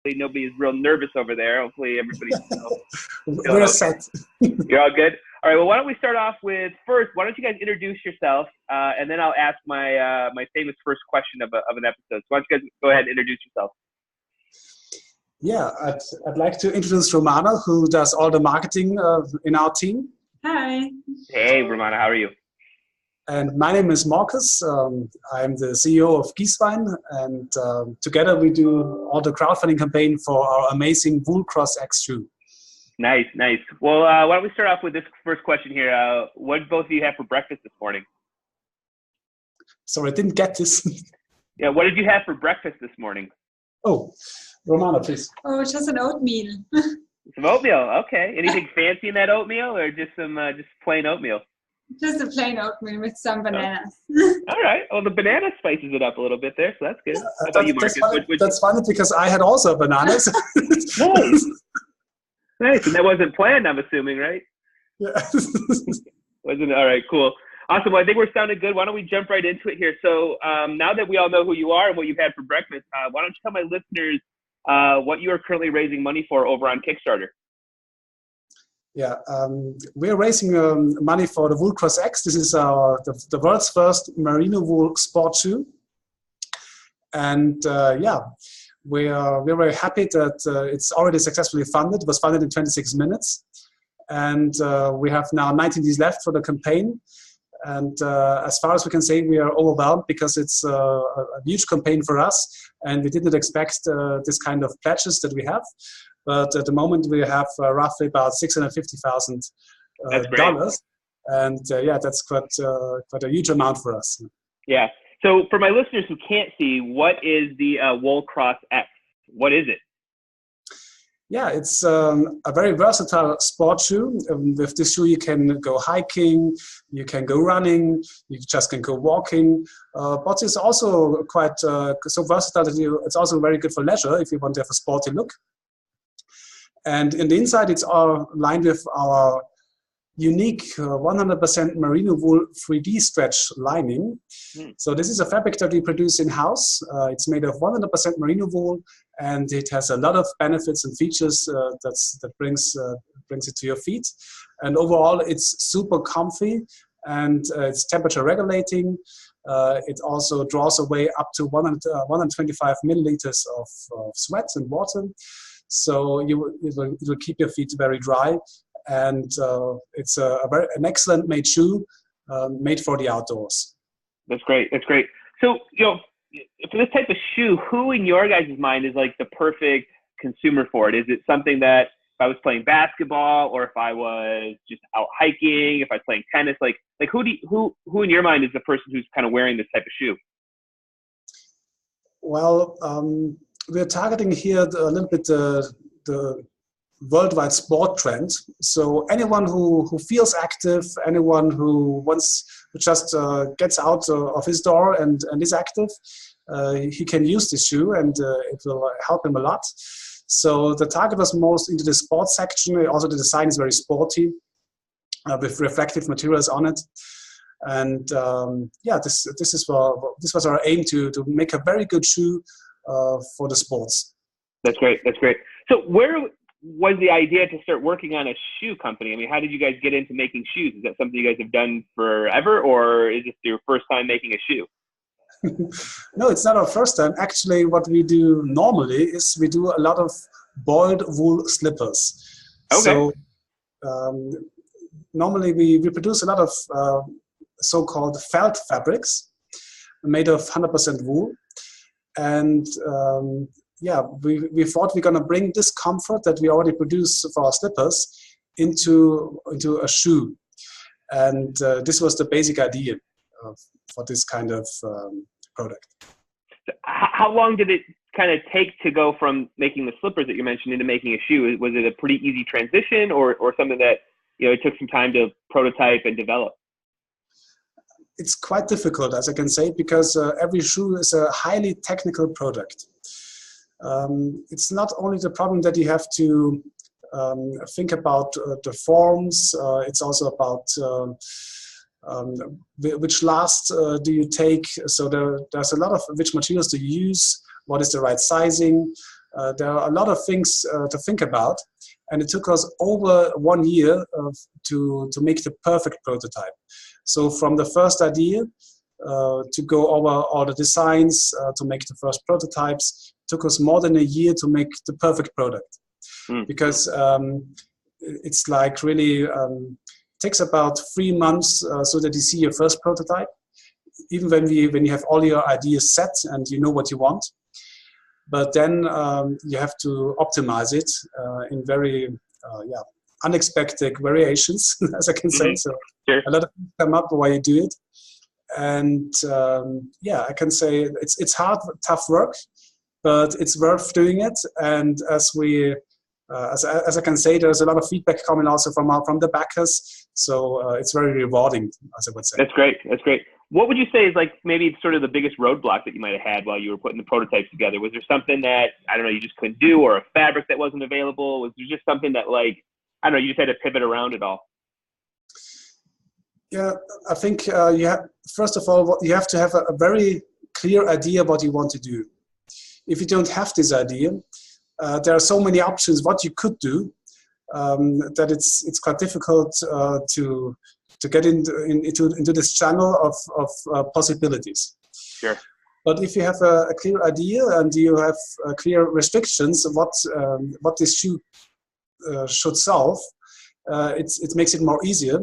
nobody's real nervous over there. Hopefully everybody's We're set. You're all good? All right, well, why don't we start off with, first, why don't you guys introduce yourself, and then I'll ask my famous first question of an episode. So why don't you guys go ahead and introduce yourself? Yeah, I'd like to introduce Romana, who does all the marketing in our team. Hi. Hey, Romana, how are you? And my name is Marcus. I'm the CEO of Gieswein, and together we do all the crowdfunding campaign for our amazing Woolcross X shoe. Nice, nice. Well, why don't we start off with this first question here? What did both of you have for breakfast this morning? Sorry, I didn't get this. Yeah, what did you have for breakfast this morning? Oh, Romana, please. Oh, just an oatmeal. Some oatmeal, okay. Anything fancy in that oatmeal, or just some just plain oatmeal? Just a plain oatmeal with some bananas. All right. Well, the banana spices it up a little bit there, so that's good. How about you, Marcus? That's funny because I had also bananas. Nice. Nice. And that wasn't planned, I'm assuming, right? Yeah. Wasn't all right, cool. Awesome. Well, I think we're sounding good. Why don't we jump right into it here? So now that we all know who you are and what you've had for breakfast, why don't you tell my listeners what you are currently raising money for over on Kickstarter? Yeah, we're raising money for the Woolcross X. This is the world's first merino wool sport shoe. And we're very happy that it's already successfully funded. It was funded in 26 minutes. And we have now 19 days left for the campaign. And as far as we can say, we are overwhelmed because it's a huge campaign for us. And we didn't expect this kind of pledges that we have. But at the moment, we have roughly about $650,000. And that's quite a huge amount for us. Yeah. So for my listeners who can't see, what is the Woolcross X? What is it? Yeah, it's a very versatile sport shoe. With this shoe, you can go hiking, you can go running, you just can go walking. But it's also quite so versatile that it's also very good for leisure if you want to have a sporty look. And in the inside, it's all lined with our unique 100% merino wool 3D stretch lining. So this is a fabric that we produce in-house. It's made of 100% merino wool, and it has a lot of benefits and features that brings it to your feet. And overall, it's super comfy, and it's temperature regulating. It also draws away up to 125 milliliters of sweat and water. So it will keep your feet very dry. And it's an excellent made shoe, made for the outdoors. That's great. That's great. So, for this type of shoe, who in your guys' mind is like the perfect consumer for it? Is it something that if I was playing basketball, or if I was just out hiking, if I was playing tennis, like who in your mind is the person who's kind of wearing this type of shoe? Well, we're targeting here a little bit the worldwide sport trend. So anyone who feels active, anyone who just gets out of his door and is active, he can use this shoe, and it will help him a lot. So the target was most into the sports section. Also, the design is very sporty with reflective materials on it. And this was our aim to make a very good shoe for the sports. That's great. That's great. So where was the idea to start working on a shoe company? I mean, how did you guys get into making shoes? Is that something you guys have done forever, or is this your first time making a shoe? No, it's not our first time. Actually, what we do normally is we do a lot of boiled wool slippers. Okay. So normally we produce a lot of so-called felt fabrics made of 100% wool. And we thought we're going to bring this comfort that we already produce for our slippers into a shoe. And this was the basic idea for this kind of product. How long did it kind of take to go from making the slippers that you mentioned into making a shoe? Was it a pretty easy transition, or something that it took some time to prototype and develop? It's quite difficult, as I can say, because every shoe is a highly technical product. It's not only the problem that you have to think about the forms, it's also about which last do you take. So there's a lot of which materials to use, what is the right sizing, there are a lot of things to think about, and it took us over 1 year to make the perfect prototype. So from the first idea to go over all the designs, to make the first prototypes, it took us more than a year to make the perfect product. Because it's like really takes about 3 months so that you see your first prototype, even when you have all your ideas set and you know what you want. But then you have to optimize it in very unexpected variations, as I can say. So sure. A lot of things come up while you do it. And I can say it's hard, tough work, but it's worth doing it. And as I can say, there's a lot of feedback coming also from the backers. So it's very rewarding, as I would say. That's great. That's great. What would you say is like maybe sort of the biggest roadblock that you might have had while you were putting the prototypes together? Was there something that, I don't know, you just couldn't do, or a fabric that wasn't available? Was there just something that, like, I don't know, you just had to pivot around it all? Yeah, I think first of all, you have to have a very clear idea what you want to do. If you don't have this idea, there are so many options what you could do that it's quite difficult to get into this channel of possibilities. Sure. But if you have a clear idea and you have clear restrictions of what this shoe should solve, it makes it more easier.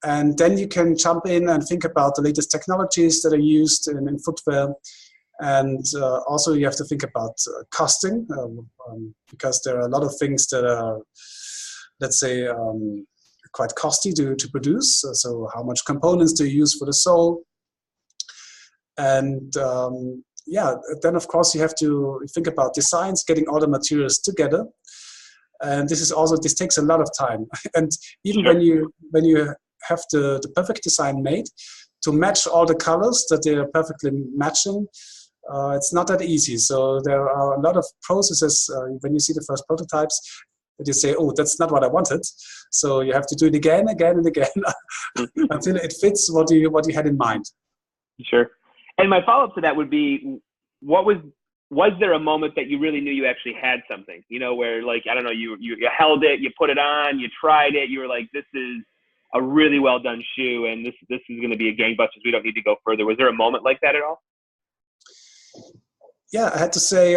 And then you can jump in and think about the latest technologies that are used in footwear. And also you have to think about costing, because there are a lot of things that are, let's say, quite costly to produce. So how much components do you use for the sole? And then of course you have to think about designs, getting all the materials together. And this takes a lot of time. And even sure. when you have the perfect design made, to match all the colors that they are perfectly matching, it's not that easy. So there are a lot of processes when you see the first prototypes that you say, oh, that's not what I wanted. So you have to do it again and again until it fits what you had in mind. Sure. And my follow-up to that would be, was there a moment that you really knew you actually had something, you know, where, like, I don't know, you held it, you put it on, you tried it, you were like, this is a really well done shoe, and this is going to be a gangbusters. We don't need to go further. Was there a moment like that at all? Yeah, I had to say,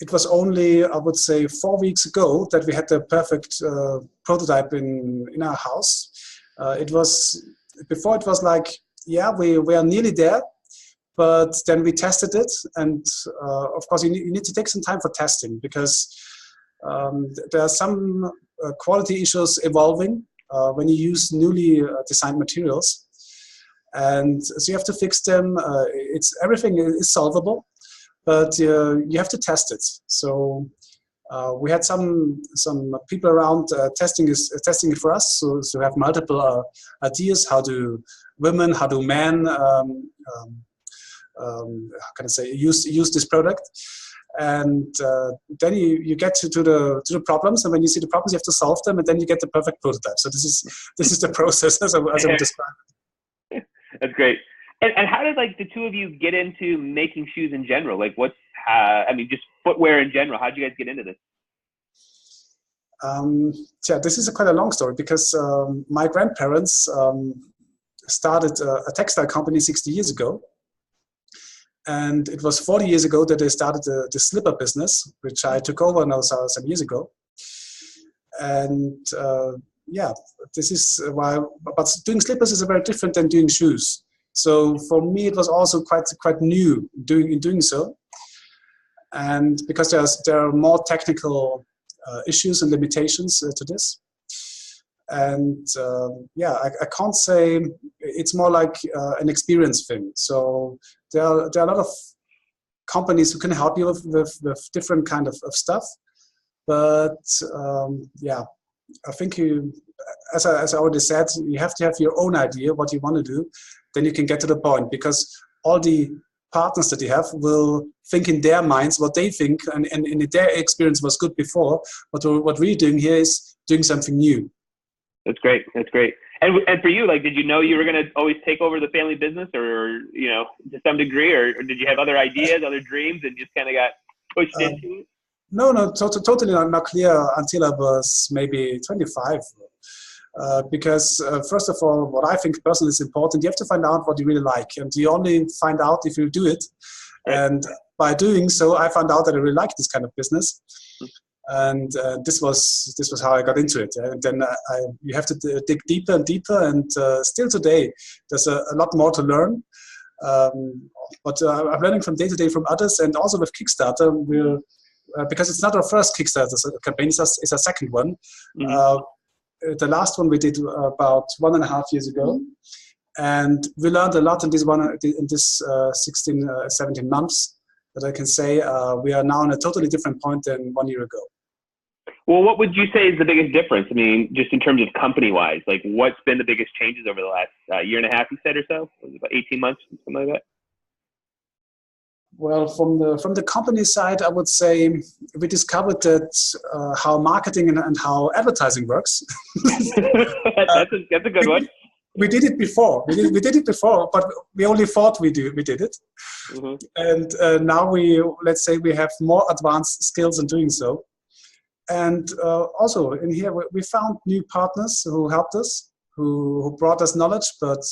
it was only, I would say, 4 weeks ago that we had the perfect prototype in our house. Before it was like, yeah, we are nearly there, but then we tested it. And of course, you need to take some time for testing, because there are some quality issues evolving when you use newly designed materials. And so you have to fix them. Everything is solvable, but you have to test it. So we had some people around testing it for us. So we have multiple ideas. How do women, how do men, how can I say, use this product? And then you get to the problems, and when you see the problems, you have to solve them, and then you get the perfect prototype. So this is the process as I would describe it. That's great. And how did, like, the two of you get into making shoes in general? Like, just footwear in general. How did you guys get into this? This is quite a long story, because my grandparents started a textile company 60 years ago. And it was 40 years ago that they started the slipper business, which I took over now some years ago. And this is why, but doing slippers is very different than doing shoes. So for me, it was also quite new doing so. And because there are more technical issues and limitations to this. And I can't say, it's more like an experience thing. So there are a lot of companies who can help you with different kind of stuff. But I think as I already said, you have to have your own idea what you want to do. Then you can get to the point, because all the partners that you have will think in their minds what they think, and in their experience was good before. But what we're doing here is doing something new. That's great. That's great. And for you, like, did you know you were going to always take over the family business, or, you know, to some degree, or did you have other ideas, other dreams, and just kind of got pushed into it? No, totally not clear until I was maybe 25. Because first of all, what I think personally is important, you have to find out what you really like, and you only find out if you do it. Right. And by doing so, I found out that I really like this kind of business, and this was how I got into it. And then you have to dig deeper and deeper, and still today, there's a lot more to learn. But I'm learning from day to day from others, and also with Kickstarter, we're because it's not our first Kickstarter campaign, it's our second one. The last one we did about 1.5 years ago, and we learned a lot in this 16, 17 months. That I can say we are now in a totally different point than 1 year ago. Well, what would you say is the biggest difference? I mean, just in terms of company-wise, like what's been the biggest changes over the last year and a half, you said, or so? Was it about 18 months, something like that? Well, from the company side, I would say we discovered that how marketing and how advertising works. That's a good one. We did it before. We did it before, but we only thought we did it. Mm-hmm. And now let's say we have more advanced skills in doing so. And also in here we found new partners who helped us, who brought us knowledge. But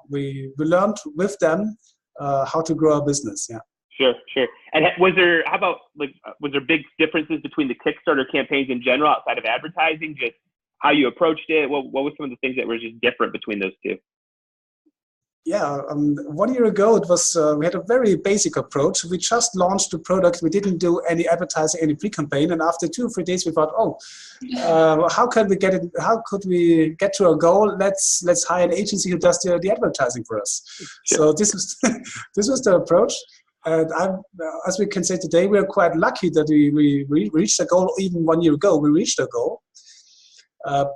we learned with them how to grow our business. Yeah. Sure. And was there big differences between the Kickstarter campaigns in general outside of advertising? Just how you approached it? What were some of the things that were just different between those two? Yeah, 1 year ago it was we had a very basic approach. We just launched the product. We didn't do any advertising, any pre-campaign. And after 2 or 3 days, we thought, how could we get it? How could we get to our goal? Let's hire an agency who does the advertising for us. Sure. So this was the approach. And as we can say today, we are quite lucky that we reached the goal. Even 1 year ago, we reached the goal.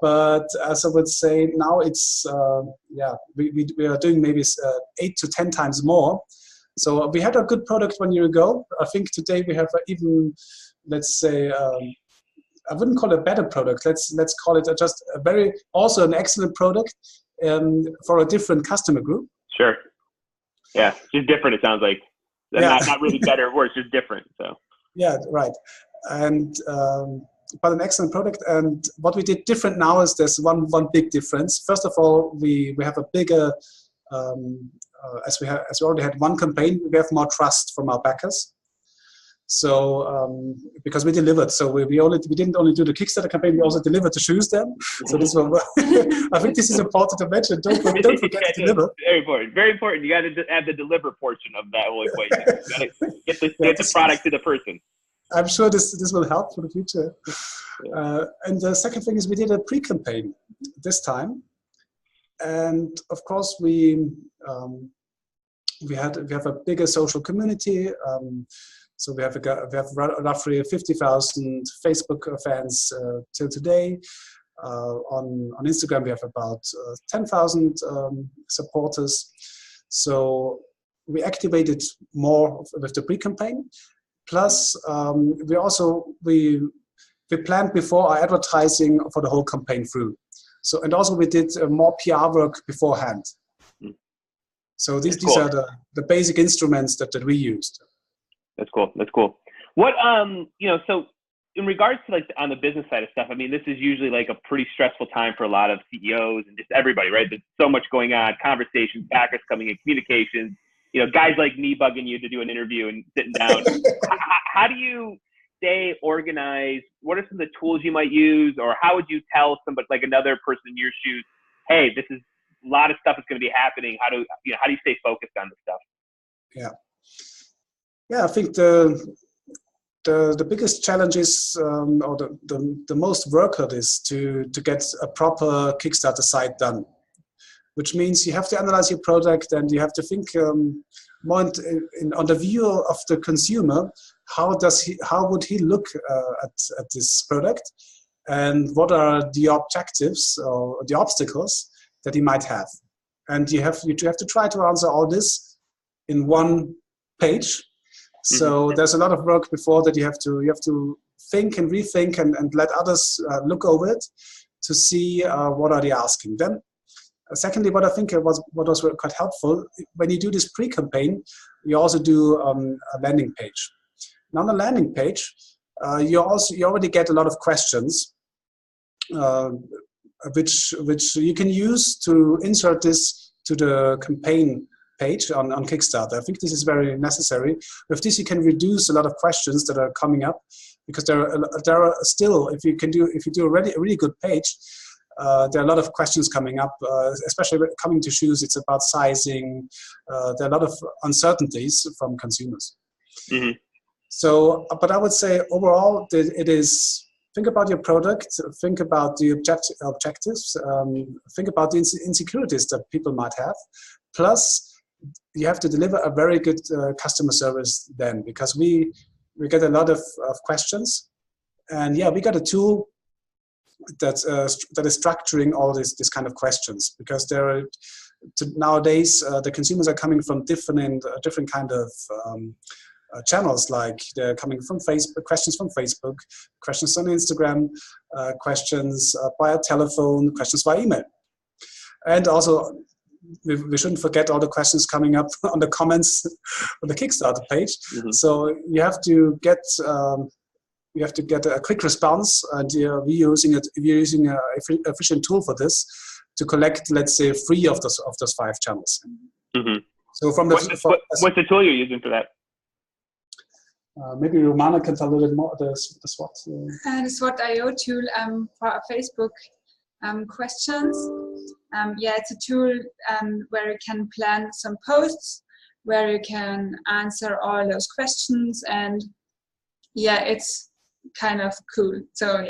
But as I would say, now it's we are doing maybe 8 to 10 times more. So we had a good product 1 year ago. I think today we have even, let's say, I wouldn't call it a better product. Let's call it just also an excellent product for a different customer group. Sure. Yeah, just different. It sounds like not really better or worse, just different. So. Yeah, right. And. But an excellent product, and what we did different now is there's one big difference. First of all, we have a bigger, as we already had one campaign, we have more trust from our backers. So because we delivered, so we didn't only do the Kickstarter campaign, we also delivered the shoes then. So this one, I think this is important to mention. Don't forget to deliver. Very important. Very important. You got to add the deliver portion of that whole equation. You got to get the product to the person. I'm sure this will help for the future. And the second thing is we did a pre-campaign this time, and of course we have a bigger social community. So we have roughly 50,000 Facebook fans till today. On Instagram we have about 10,000 supporters. So we activated more with the pre-campaign. Plus, we planned before our advertising for the whole campaign through. So, and also we did more PR work beforehand. So these are the basic instruments that we used. That's cool. What so in regards to like on the business side of stuff, I mean, this is usually like a pretty stressful time for a lot of CEOs and just everybody, right? There's so much going on, conversations, backers coming in, communications. Guys like me bugging you to do an interview and sitting down. How do you stay organized? What are some of the tools you might use? Or how would you tell somebody, like another person in your shoes, hey, this is a lot of stuff is going to be happening. How do you stay focused on this stuff? Yeah, I think the biggest challenge is, or the most workload is to get a proper Kickstarter site done. Which means you have to analyze your product and you have to think more on the view of the consumer. How would he look at this product, and what are the objectives or the obstacles that he might have? And you have to try to answer all this in one page. So there's a lot of work before that you have to think and rethink and let others look over it to see what are they asking. Then Secondly, what I think what was quite helpful, when you do this pre-campaign, you also do a landing page. And on the landing page, you already get a lot of questions, which you can use to insert this to the campaign page on Kickstarter. I think this is very necessary. With this, you can reduce a lot of questions that are coming up, because there are still, if you do a really good page, there are a lot of questions coming up, especially when coming to shoes. It's about sizing. There are a lot of uncertainties from consumers. Mm-hmm. So, but I would say overall, it is, think about your product, think about the objectives, think about the insecurities that people might have. Plus, you have to deliver a very good customer service then, because we get a lot of questions. And yeah, we got a tool that is structuring all this kind of questions, because nowadays the consumers are coming from different kind of channels, like they're coming from Facebook, questions on Instagram, questions via telephone, questions via email. And also, we shouldn't forget all the questions coming up on the comments on the Kickstarter page. Mm-hmm. So you have to get a quick response, and we're using an efficient tool for this to collect, let's say, 3 of those 5 channels. Mm-hmm. So from what's the tool you're using for that? Maybe Romana can tell a little bit more the SWOT. The SWOT.io tool for Facebook questions. It's a tool where you can plan some posts, where you can answer all those questions, and it's kind of cool. So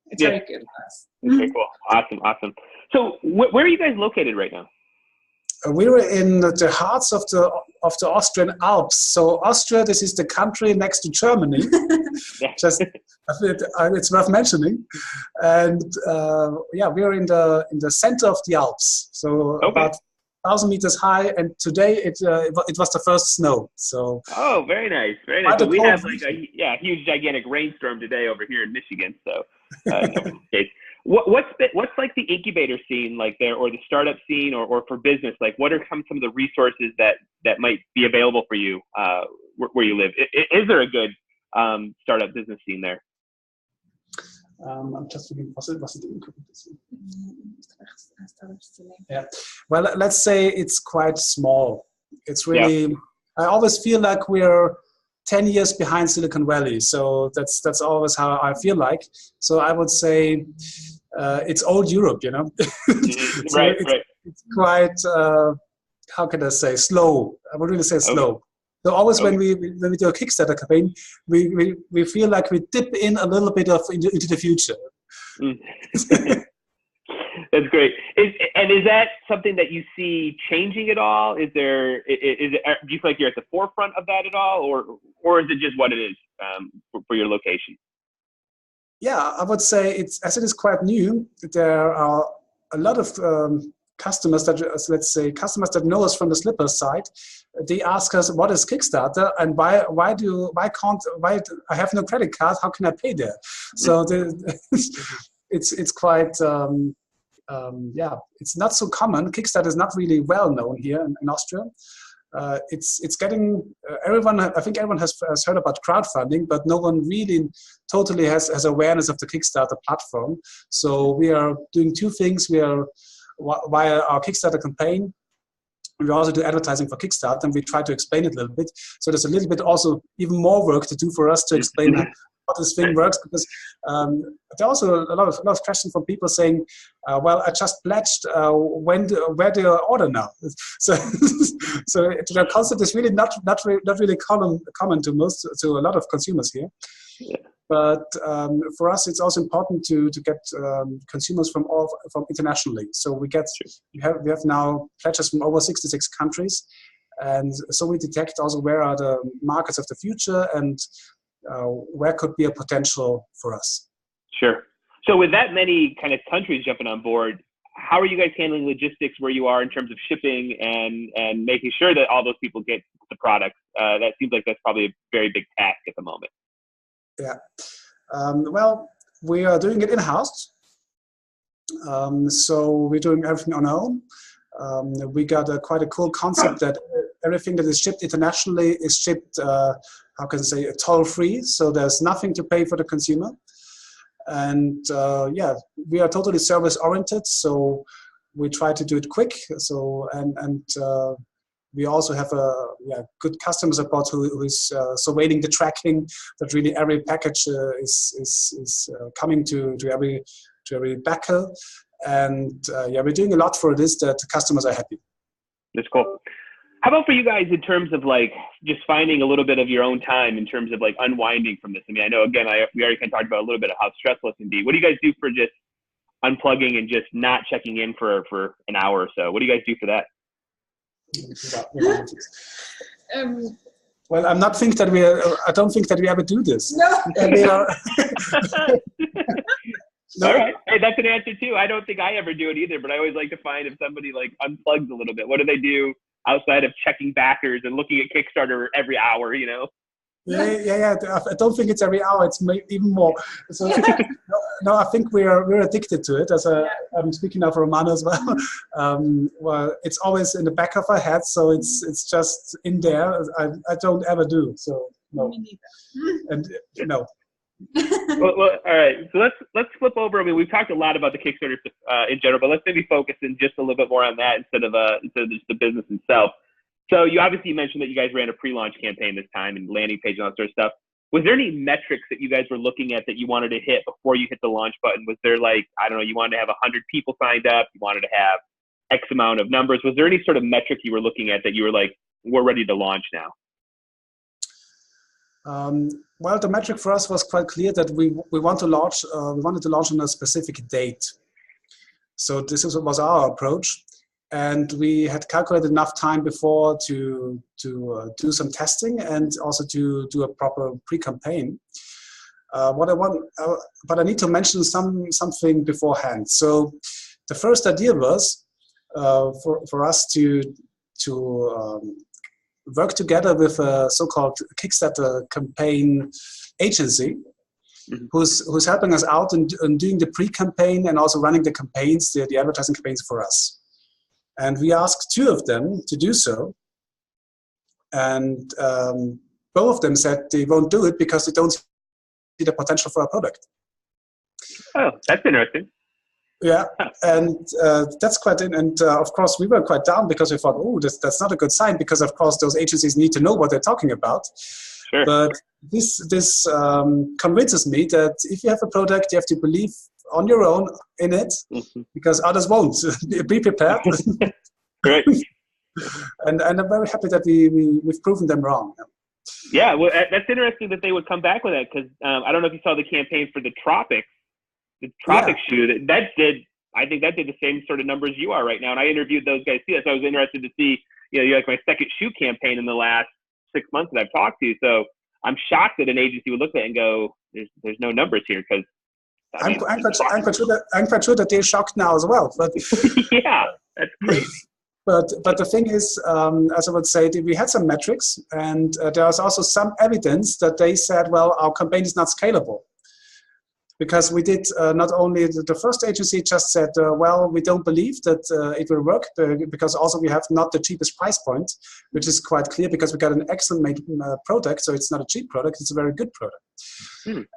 it's very good for us. Okay, cool. Awesome. So where are you guys located right now? We're in the hearts of the Austrian Alps. So Austria, this is the country next to Germany. Just it's worth mentioning. And we're in the center of the Alps. So about 1,000 meters high. And today it was the first snow. So very nice. So we have like a huge gigantic rainstorm today over here in Michigan. So what's like the incubator scene like there, or the startup scene, or for business? Like, what are some of the resources that might be available for you where you live? Is there a good startup business scene there? I'm just thinking, was it the incubator scene? Yeah. Well, let's say it's quite small. It's really. Yeah. I always feel like we're 10 years behind Silicon Valley. So that's always how I feel like. So I would say it's old Europe, you know. So right. It's quite, how can I say, slow. I would really say slow. So always when we do a Kickstarter campaign, we feel like we dip in a little bit into the future. That's great. Is that something that you see changing at all? Do you feel like you're at the forefront of that at all, or is it just what it is for your location? Yeah, I would say it is quite new. There are a lot of customers that know us from the slipper side. They ask us, what is Kickstarter, and why I have no credit card, how can I pay there? So it's quite it's not so common. Kickstarter is not really well known here in Austria. It's getting everyone. I think everyone has heard about crowdfunding, but no one really totally has awareness of the Kickstarter platform. So we are doing 2 things. We are via our Kickstarter campaign. We also do advertising for Kickstarter, and we try to explain it a little bit. So there's a little bit also even more work to do for us to explain how this thing works, because there are also a lot of questions from people saying, well, I just pledged, where do you order now? So the concept is really not really common to a lot of consumers here. Yeah. But for us, it's also important to get consumers from internationally. So we have now pledges from over 66 countries, and so we detect also where are the markets of the future and where could be a potential for us. Sure. So with that many kind of countries jumping on board, how are you guys handling logistics where you are in terms of shipping and making sure that all those people get the products? That seems like that's probably a very big task at the moment. Yeah. Well, we are doing it in-house. So we're doing everything on our own. We got quite a cool concept that everything that is shipped internationally is shipped, how can I say, toll-free. So there's nothing to pay for the consumer. And yeah, we are totally service-oriented. So we try to do it quick. So we also have a good customer support who is surveilling the tracking that really every package is coming to every backer. And yeah, we're doing a lot for this that customers are happy. That's cool. How about for you guys in terms of like just finding a little bit of your own time in terms of like unwinding from this? I mean, I know again, we already kind of talked about a little bit of how stressful it can be. What do you guys do for just unplugging and just not checking in for an hour or so? What do you guys do for that? Well, I don't think that we ever do this. No. No. All right. Hey, that's an answer too. I don't think I ever do it either, but I always like to find if somebody like unplugs a little bit. What do they do outside of checking backers and looking at Kickstarter every hour, you know? Yeah. I don't think it's every hour. It's even more. So no, I think we're addicted to it. I'm speaking now for Romano as well. Well, it's always in the back of our head, so it's just in there. I don't ever do so. No. Me neither. And no. well, all right. So let's flip over. I mean, we've talked a lot about the Kickstarter in general, but let's maybe focus in just a little bit more on that instead of just the business itself. So you obviously mentioned that you guys ran a pre-launch campaign this time and landing page and all that sort of stuff. Was there any metrics that you guys were looking at that you wanted to hit before you hit the launch button? Was there like, I don't know, you wanted to have 100 people signed up, you wanted to have X amount of numbers? Was there any sort of metric you were looking at that you were like, we're ready to launch now? Well, the metric for us was quite clear that we wanted to launch on a specific date. So this was our approach. And we had calculated enough time before to do some testing and also to do a proper pre-campaign. But I need to mention something beforehand. So the first idea was for us to work together with a so-called Kickstarter campaign agency, mm-hmm. who's helping us out in doing the pre-campaign and also running the campaigns, the advertising campaigns for us. And we asked two of them to do so. And both of them said they won't do it because they don't see the potential for our product. Oh, that's interesting. Yeah, and that's quite, and of course we were quite down because we thought, oh, that's not a good sign because of course those agencies need to know what they're talking about. Sure. But this convinces me that if you have a product, you have to believe on your own in it, mm-hmm. because others won't. Be prepared. Great. And I'm very happy that we've proven them wrong. Yeah, well, that's interesting that they would come back with that because I don't know if you saw the campaign for the Tropics shoe. I think that did the same sort of numbers you are right now. And I interviewed those guys too. So I was interested to see, you're like my second shoe campaign in the last 6 months that I've talked to. So I'm shocked that an agency would look at it and go, there's no numbers here because. I'm quite sure that they're shocked now as well. But yeah, that's great. But the thing is, as I would say, we had some metrics, and there was also some evidence that they said, well, our campaign is not scalable. Because we did not only the first agency just said, well, we don't believe that it will work because also we have not the cheapest price point, which is quite clear because we got an excellent made product. So it's not a cheap product, it's a very good product.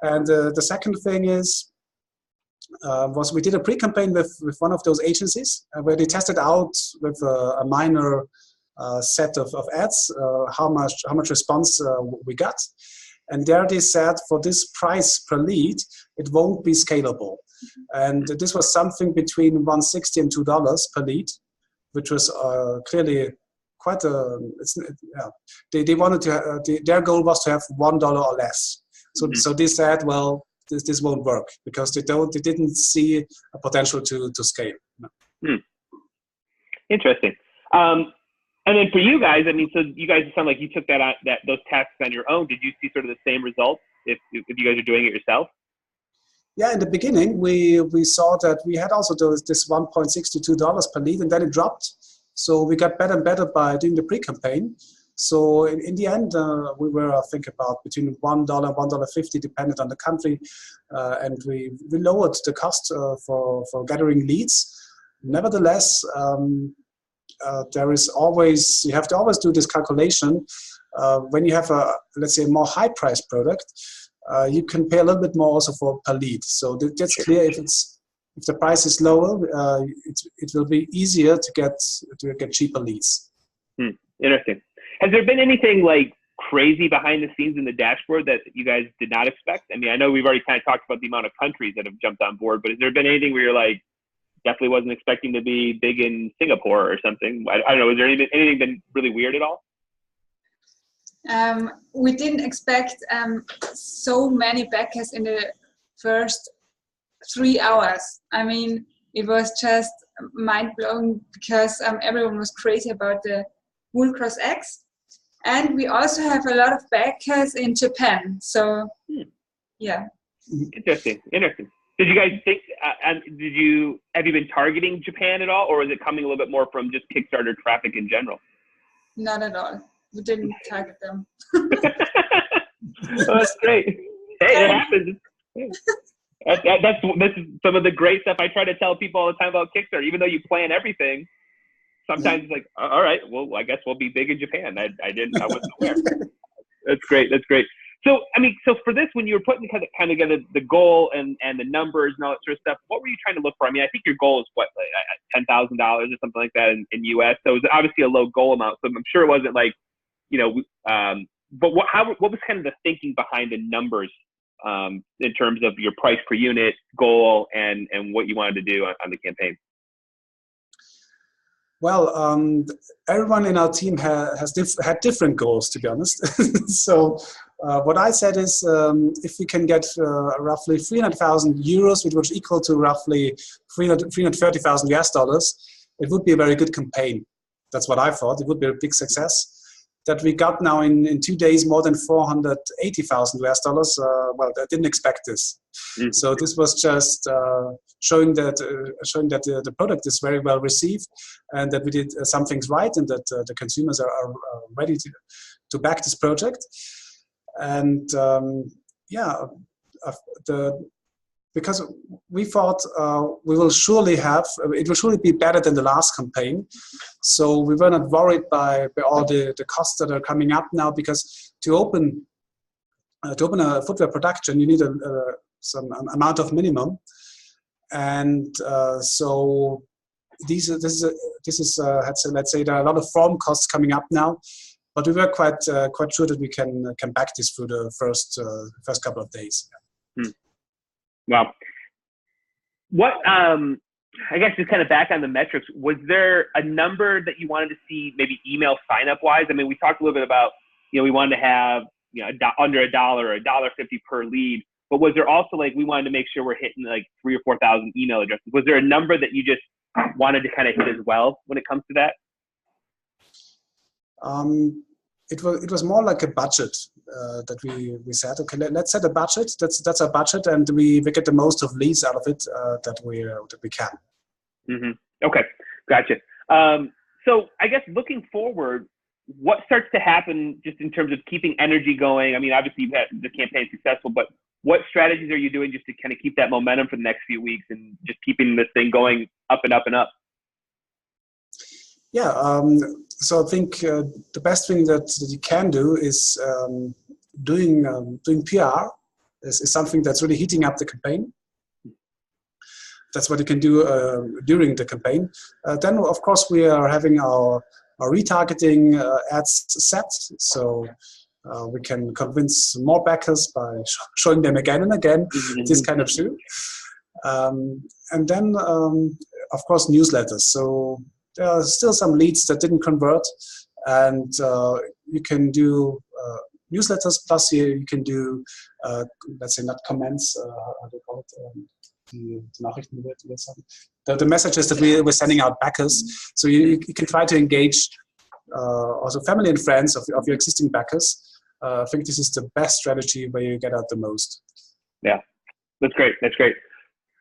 And the second thing is, was we did a pre-campaign with one of those agencies where they tested out with a minor set of ads how much response we got, and there they said for this price per lead it won't be scalable, and this was something between $1.60 and $2 per lead, which was clearly quite a. They wanted to their goal was to have $1 or less. So they said, well, this won't work because they didn't see a potential to scale. No. Interesting. And then for you guys, I mean, so you guys sound like you took those tasks on your own. Did you see sort of the same results if you guys are doing it yourself? Yeah, in the beginning we saw that we had also this $1.6 to $2 per lead, and then it dropped. So we got better and better by doing the pre-campaign. So in the end, we were, I think, about between $1 and $1.50, depending on the country, and we lowered the cost for gathering leads. Nevertheless, there is always, you have to always do this calculation. When you have a, let's say, more high price product, you can pay a little bit more also for per lead. So that's clear. If the price is lower, it will be easier to get cheaper leads. Interesting. Has there been anything like crazy behind the scenes in the dashboard that you guys did not expect? I mean, I know we've already kind of talked about the amount of countries that have jumped on board, but has there been anything where you're like, definitely wasn't expecting to be big in Singapore or something? I don't know. Is there anything been really weird at all? We didn't expect so many backers in the first 3 hours. I mean, it was just mind-blowing because everyone was crazy about the Wool Cross X. And we also have a lot of backers in Japan. So, yeah. Interesting. Did you guys think, have you been targeting Japan at all, or is it coming a little bit more from just Kickstarter traffic in general? Not at all. We didn't target them. Oh, that's great. Hey, it happens. That's some of the great stuff I try to tell people all the time about Kickstarter. Even though you plan everything, sometimes it's like, all right, well, I guess we'll be big in Japan. I wasn't aware. That's great. So, I mean, for this, when you were putting kind of together the goal and the numbers and all that sort of stuff, what were you trying to look for? I mean, I think your goal is what, like $10,000 or something like that in US. So it was obviously a low goal amount. So I'm sure it wasn't like, but what was kind of the thinking behind the numbers in terms of your price per unit goal and what you wanted to do on the campaign? Well, everyone in our team had different goals, to be honest. So what I said is, if we can get roughly 300,000 euros, which was equal to roughly 330,000 US dollars, it would be a very good campaign. That's what I thought. It would be a big success. That we got now in 2 days more than 480,000 US dollars. Well, I didn't expect this. So this was just showing that the product is very well received, and that we did some things right, and that the consumers are ready to back this project. And because we thought it will surely be better than the last campaign. So we were not worried by all the costs that are coming up now, because to open a footwear production, you need some amount of minimum. And so this is let's say there are a lot of form costs coming up now, but we were quite sure that we can back this through the first couple of days. Wow. What, I guess just kind of back on the metrics, was there a number that you wanted to see maybe email sign up wise? I mean, we talked a little bit about, we wanted to have, under $1 or $1.50 per lead, but was there also like, we wanted to make sure we're hitting like 3,000 or 4,000 email addresses? Was there a number that you just wanted to kind of hit as well when it comes to that? It was more like a budget that we said, okay, let's set a budget. That's our budget, and we get the most of leads out of it that we can. Mm-hmm. Okay, gotcha. So I guess looking forward, what starts to happen just in terms of keeping energy going? I mean, obviously you've had the campaign successful, but what strategies are you doing just to kind of keep that momentum for the next few weeks and just keeping this thing going up and up and up? Yeah, so I think the best thing that you can do is doing PR is something that's really heating up the campaign. That's what you can do during the campaign. Then, of course, we are having our retargeting ads set, so we can convince more backers by showing them again and again this kind of shoe. And then, of course, newsletters. So there are still some leads that didn't convert, and you can do newsletters, plus you can do, let's say, not comments, how do you call it? The messages that we're sending out backers. So you can try to engage also family and friends of your existing backers. I think this is the best strategy where you get out the most. Yeah, that's great. That's great.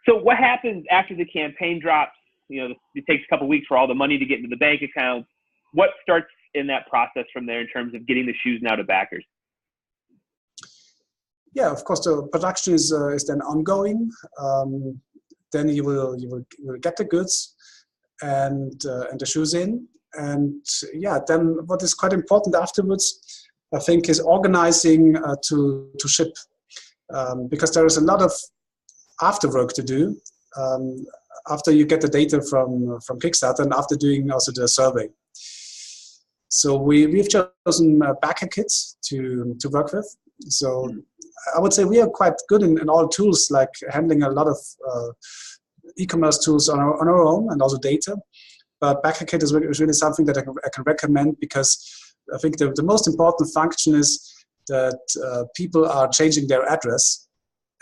So what happens after the campaign drops? It takes a couple of weeks for all the money to get into the bank account. What starts in that process from there in terms of getting the shoes now to backers? Yeah, of course, the production is then ongoing. Then you will get the goods and the shoes in, And yeah, then what is quite important afterwards, I think, is organizing to ship, because there is a lot of after work to do after you get the data from Kickstarter and after doing also the survey. So we've chosen backer kits to work with. So I would say we are quite good in all tools, like handling a lot of e-commerce tools on our own and also data. But backer kit is really something that I can recommend, because I think the most important function is that people are changing their address.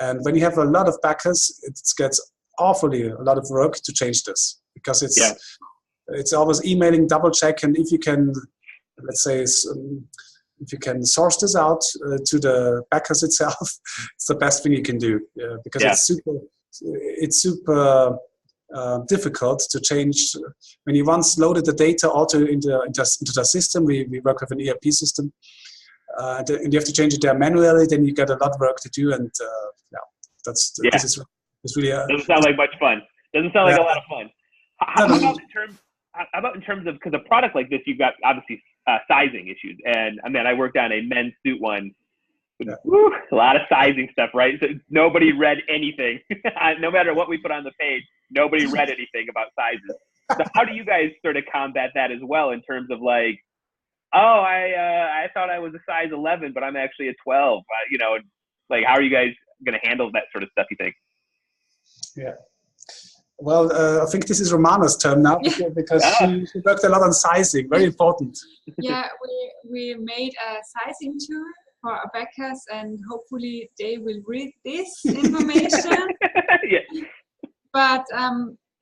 And when you have a lot of backers, it gets awfully a lot of work to change this, because it's always emailing, double check, and if you can, let's say, if you can source this out to the backers itself, it's the best thing you can do, because it's super difficult to change. When you once loaded the data auto into the system, we work with an ERP system, and you have to change it there manually, then you get a lot of work to do, and this is really doesn't sound like much fun. Doesn't sound like a lot of fun. How about in terms of, because a product like this, you've got obviously sizing issues, and I mean, I worked on a men's suit one. Woo, a lot of sizing stuff, right? So nobody read anything. No matter what we put on the page, nobody read anything about sizes. So how do you guys sort of combat that as well, in terms of like, oh, I thought I was a size 11, but I'm actually a 12. Like, how are you guys going to handle that sort of stuff, you think? Yeah. Well, I think this is Romana's turn now, because she worked a lot on sizing. Very important. Yeah, we made a sizing tool for our backers, and hopefully they will read this information. But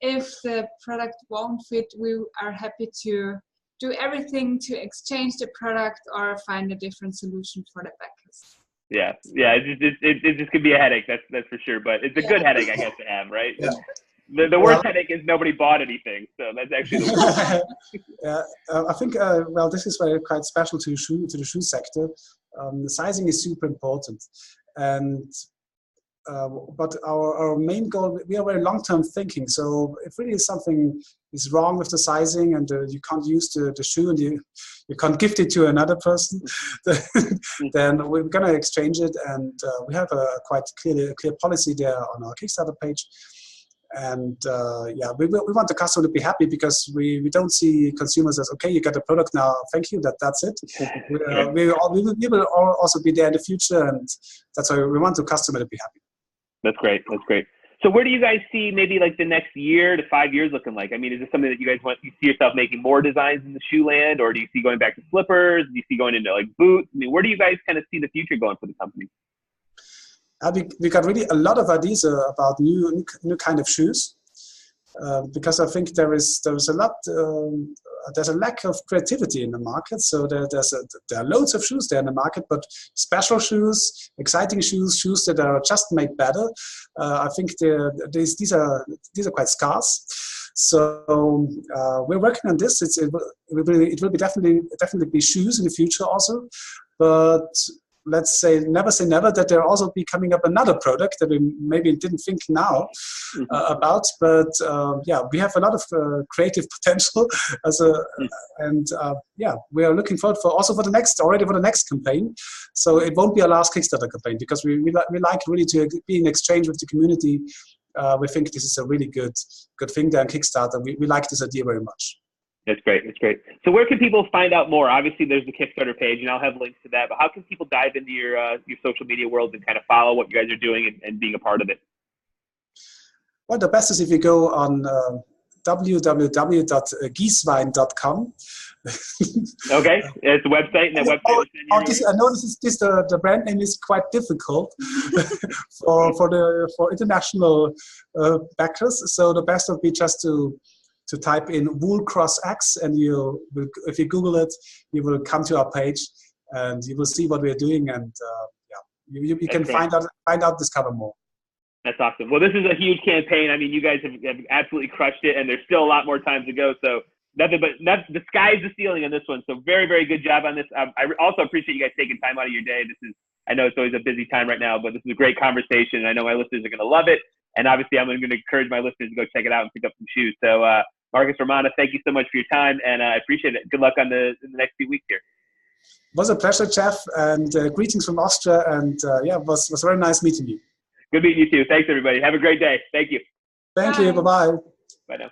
if the product won't fit, we are happy to do everything to exchange the product or find a different solution for the backers. Yeah. It just could be a headache. That's for sure. But it's a good headache, I guess, to have, right? Yeah. The worst headache is nobody bought anything. So that's actually the worst. Yeah, I think this is quite special to the shoe sector. The sizing is super important, and but our main goal, we are very long-term thinking. So if really something is wrong with the sizing and you can't use the shoe and you can't gift it to another person, then we're going to exchange it. And we have a quite clear policy there on our Kickstarter page. And we want the customer to be happy, because we don't see consumers as, okay, you got the product now, thank you, that's it. We will also be there in the future, and that's why we want the customer to be happy. That's great. So where do you guys see maybe like the next year to 5 years looking like? I mean, is this something that you guys you see yourself making more designs in the shoe land, or do you see going back to slippers? Do you see going into like boots? I mean, where do you guys kind of see the future going for the company? We got really a lot of ideas about new kind of shoes, because I think there is a lot. There's a lack of creativity in the market. So there are loads of shoes there in the market, but special shoes, exciting shoes that are just made better. I think these are quite scarce. So we're working on this. It will be definitely be shoes in the future also, but let's say never say never, that there also be coming up another product that we maybe didn't think now about. But we have a lot of creative potential we are looking forward for the next campaign. So it won't be our last Kickstarter campaign, because we like really to be in exchange with the community. We think this is a really good thing there on Kickstarter. We like this idea very much. That's great. So where can people find out more? Obviously, there's the Kickstarter page, and I'll have links to that. But how can people dive into your social media world and kind of follow what you guys are doing and being a part of it? Well, the best is if you go on www.gieswein.com. Okay, it's a website, and that website. I know the brand name is quite difficult for international backers. So the best would be just to type in Wool Cross X, and if you Google it, you will come to our page, and you will see what we are doing, and you can find out, discover more. That's awesome. Well, this is a huge campaign. I mean, you guys have absolutely crushed it, and there's still a lot more time to go. So the sky's the ceiling on this one. So very, very good job on this. I also appreciate you guys taking time out of your day. I know it's always a busy time right now, but this is a great conversation. I know my listeners are going to love it. And obviously, I'm going to encourage my listeners to go check it out and pick up some shoes. So Marcus Romano, thank you so much for your time, and I appreciate it. Good luck in the next few weeks here. It was a pleasure, Jeff, and greetings from Austria. And it was very nice meeting you. Good meeting you too. Thanks, everybody. Have a great day. Thank you. Thank you. Bye-bye. Bye now.